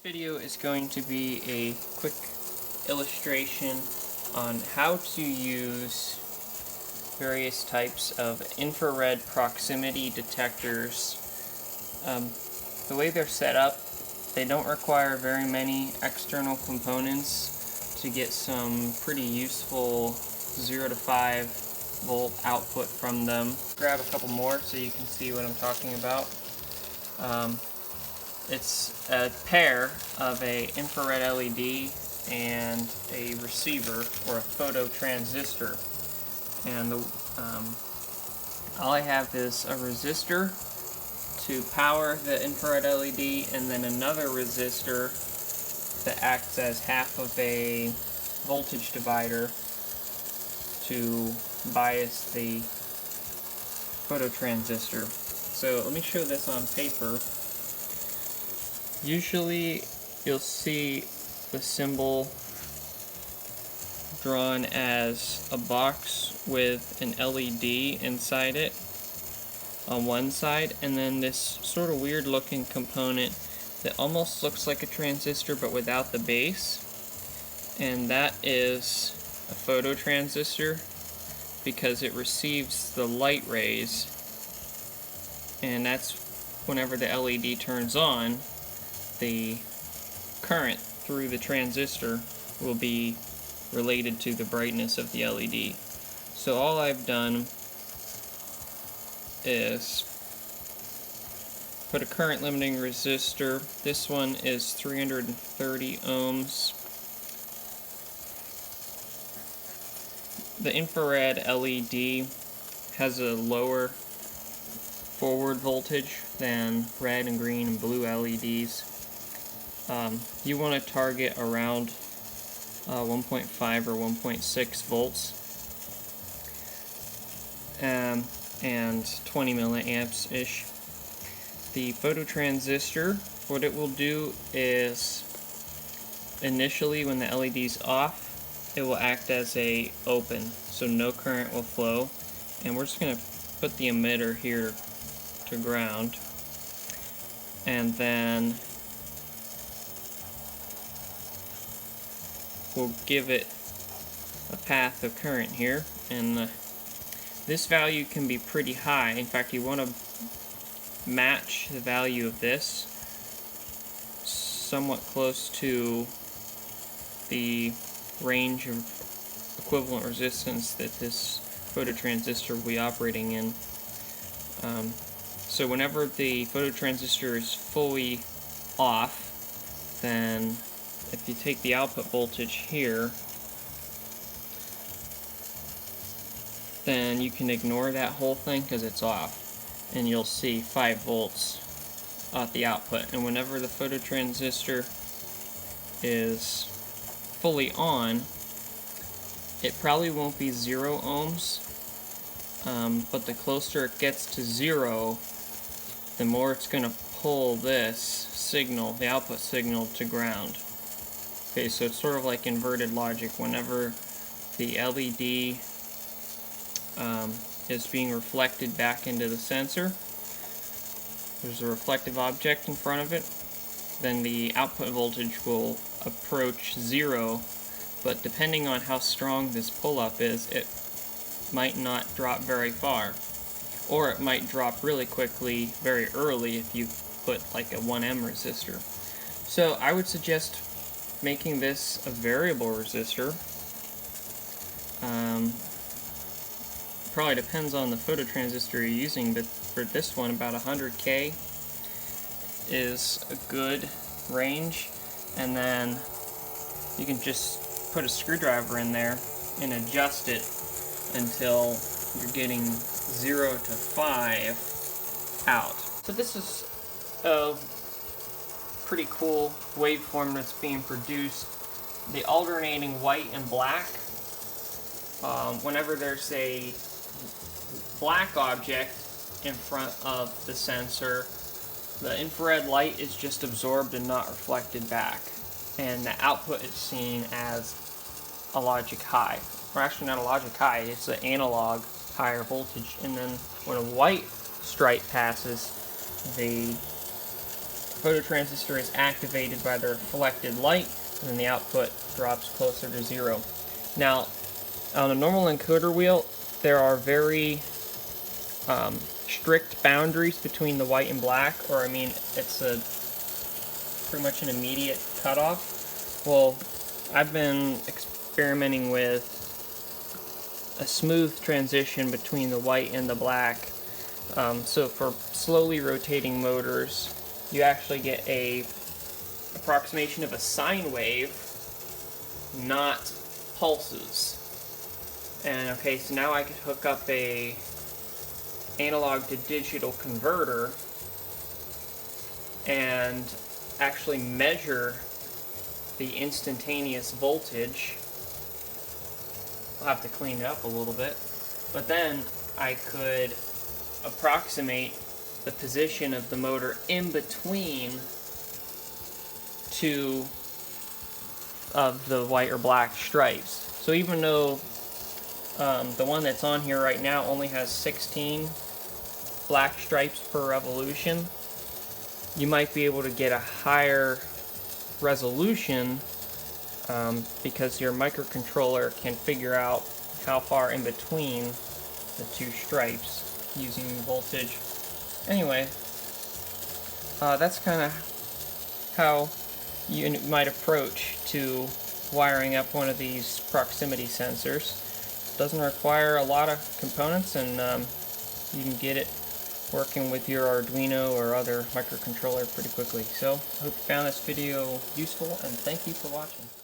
video is going to be a quick illustration on how to use various types of infrared proximity detectors. The way they're set up, they don't require very many external components to get some pretty useful 0 to 5 volt output from them. Grab a couple more so you can see what I'm talking about. It's a pair of a infrared LED and a receiver or a photo transistor, and all I have is a resistor to power the infrared LED and then another resistor that acts as half of a voltage divider to bias the photo transistor. So let me show this on paper. Usually you'll see the symbol drawn as a box with an LED inside it on one side, and then this sort of weird looking component that almost looks like a transistor but without the base, and that is a photo transistor because it receives the light rays, and that's whenever the LED turns on, the current through the transistor will be related to the brightness of the LED. So all I've done is put a current limiting resistor. This one is 330 ohms. The infrared LED has a lower forward voltage than red and green and blue LEDs. You want to target around 1.5 or 1.6 volts and 20 milliamps ish. The phototransistor, what it will do is initially when the LED is off, it will act as a open, so no current will flow, and we're just going to put the emitter here to ground, and then we'll give it a path of current here, and this value can be pretty high. In fact, you want to match the value of this somewhat close to the range of equivalent resistance that this phototransistor will be operating in. So whenever the phototransistor is fully off, then if you take the output voltage here, then you can ignore that whole thing because it's off, and you'll see 5 volts at the output. And whenever the phototransistor is fully on, it probably won't be 0 ohms, but the closer it gets to 0, the more it's going to pull this signal, the output signal, to ground. Okay, so it's sort of like inverted logic. Whenever the LED is being reflected back into the sensor, there's a reflective object in front of it, then the output voltage will approach 0, but depending on how strong this pull-up is, it might not drop very far, or it might drop really quickly very early if you put like a 1M resistor. So I would suggest making this a variable resistor. Probably depends on the phototransistor you're using, but for this one, about 100K is a good range, and then you can just put a screwdriver in there and adjust it until you're getting 0 to 5 out. So this is a pretty cool waveform that's being produced. The alternating white and black, whenever there's a black object in front of the sensor, the infrared light is just absorbed and not reflected back, and the output is seen as a logic high, or actually not a logic high, it's an analog higher voltage. And then when a white stripe passes, the phototransistor is activated by the reflected light, and then the output drops closer to 0. Now, on a normal encoder wheel, there are very strict boundaries between the white and black, or I mean, it's pretty much an immediate cutoff. Well, I've been experimenting with a smooth transition between the white and the black. So for slowly rotating motors, you actually get a approximation of a sine wave, not pulses. And okay, so now I could hook up a analog to digital converter and actually measure the instantaneous voltage. I'll have to clean it up a little bit, but then I could approximate the position of the motor in between two of the white or black stripes. So even though the one that's on here right now only has 16 black stripes per revolution, you might be able to get a higher resolution because your microcontroller can figure out how far in between the two stripes using voltage. Anyway, that's kind of how you might approach to wiring up one of these proximity sensors. Doesn't require a lot of components, and you can get it working with your Arduino or other microcontroller pretty quickly. So, I hope you found this video useful, and thank you for watching.